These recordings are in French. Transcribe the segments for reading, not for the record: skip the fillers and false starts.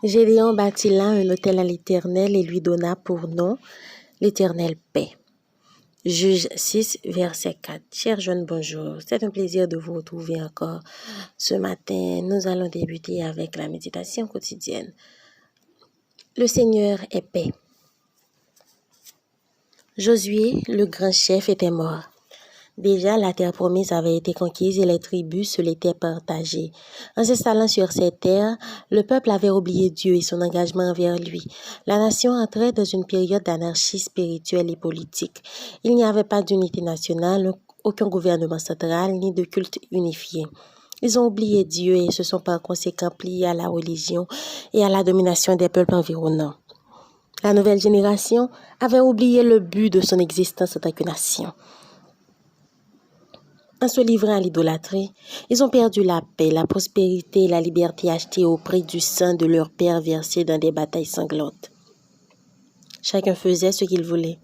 Gédéon bâtit là un autel à l'Éternel et lui donna pour nom l'Éternel paix. Juge 6, verset 4. Chers jeunes, bonjour. C'est un plaisir de vous retrouver encore ce matin. Nous allons débuter avec la méditation quotidienne. Le Seigneur est paix. Josué, le grand chef, était mort. Déjà, la terre promise avait été conquise et les tribus se l'étaient partagées. En s'installant sur ces terres, le peuple avait oublié Dieu et son engagement envers lui. La nation entrait dans une période d'anarchie spirituelle et politique. Il n'y avait pas d'unité nationale, aucun gouvernement central, ni de culte unifié. Ils ont oublié Dieu et se sont par conséquent pliés à la religion et à la domination des peuples environnants. La nouvelle génération avait oublié le but de son existence en tant que nation. En se livrant à l'idolâtrie, ils ont perdu la paix, la prospérité et la liberté achetées au prix du sang de leur père versé dans des batailles sanglantes. Chacun faisait ce qu'il voulait.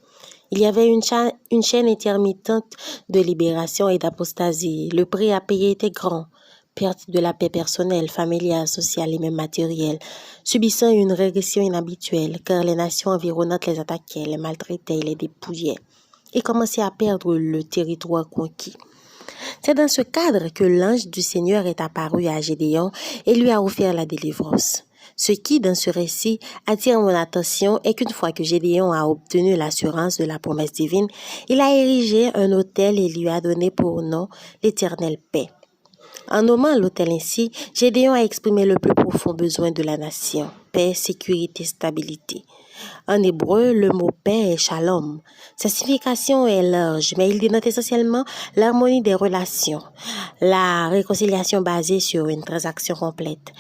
Il y avait une chaîne intermittente de libération et d'apostasie. Le prix à payer était grand. Perte de la paix personnelle, familiale, sociale et même matérielle, subissant une régression inhabituelle car les nations environnantes les attaquaient, les maltraitaient et les dépouillaient et commençaient à perdre le territoire conquis. C'est dans ce cadre que l'ange du Seigneur est apparu à Gédéon et lui a offert la délivrance. Ce qui, dans ce récit, attire mon attention est qu'une fois que Gédéon a obtenu l'assurance de la promesse divine, il a érigé un autel et lui a donné pour nom l'Éternel paix. En nommant l'autel ainsi, Gédéon a exprimé le plus profond besoin de la nation, paix, sécurité, stabilité. En hébreu, le mot paix est shalom. Sa signification est large, mais il dénote essentiellement l'harmonie des relations, la réconciliation basée sur une transaction complète,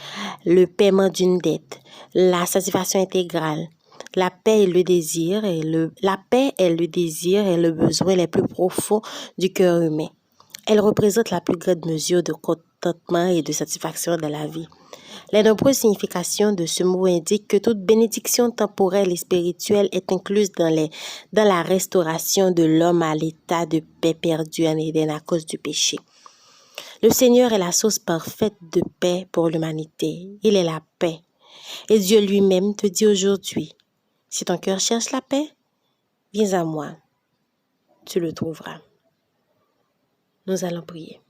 le paiement d'une dette, la satisfaction intégrale. La paix est le désir et le besoin les plus profonds du cœur humain. Elle représente la plus grande mesure de contentement et de satisfaction de la vie. Les nombreuses significations de ce mot indiquent que toute bénédiction temporelle et spirituelle est incluse dans la restauration de l'homme à l'état de paix perdu en Éden à cause du péché. Le Seigneur est la source parfaite de paix pour l'humanité. Il est la paix. Et Dieu lui-même te dit aujourd'hui, si ton cœur cherche la paix, viens à moi, tu le trouveras. Nous allons prier.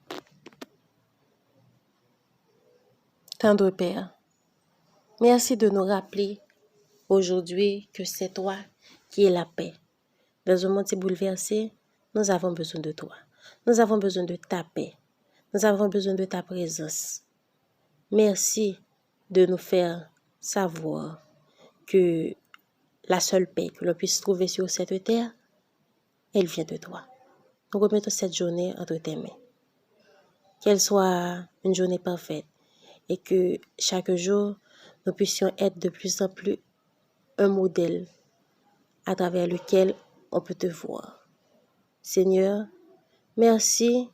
Tendre Père, merci de nous rappeler aujourd'hui que c'est toi qui es la paix. Dans un monde si bouleversé, nous avons besoin de toi. Nous avons besoin de ta paix. Nous avons besoin de ta présence. Merci de nous faire savoir que la seule paix que l'on puisse trouver sur cette terre, elle vient de toi. Nous remettons cette journée entre tes mains. Qu'elle soit une journée parfaite et que chaque jour, nous puissions être de plus en plus un modèle à travers lequel on peut te voir. Seigneur, merci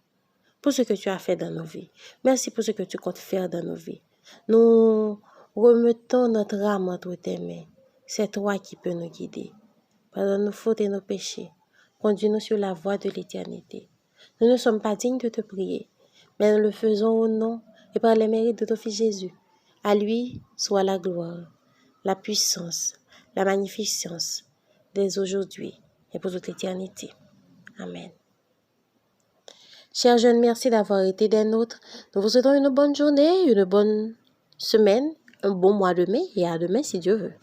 pour ce que tu as fait dans nos vies. Merci pour ce que tu comptes faire dans nos vies. Nous remettons notre âme entre tes mains. C'est toi qui peux nous guider. Pardonne nos fautes et nos péchés. Conduis-nous sur la voie de l'éternité. Nous ne sommes pas dignes de te prier, mais nous le faisons au nom et par les mérites de ton Fils Jésus. À lui soit la gloire, la puissance, la magnificence dès aujourd'hui et pour toute l'éternité. Amen. Chers jeunes, merci d'avoir été des nôtres. Nous vous souhaitons une bonne journée, une bonne semaine, un bon mois de mai et à demain si Dieu veut.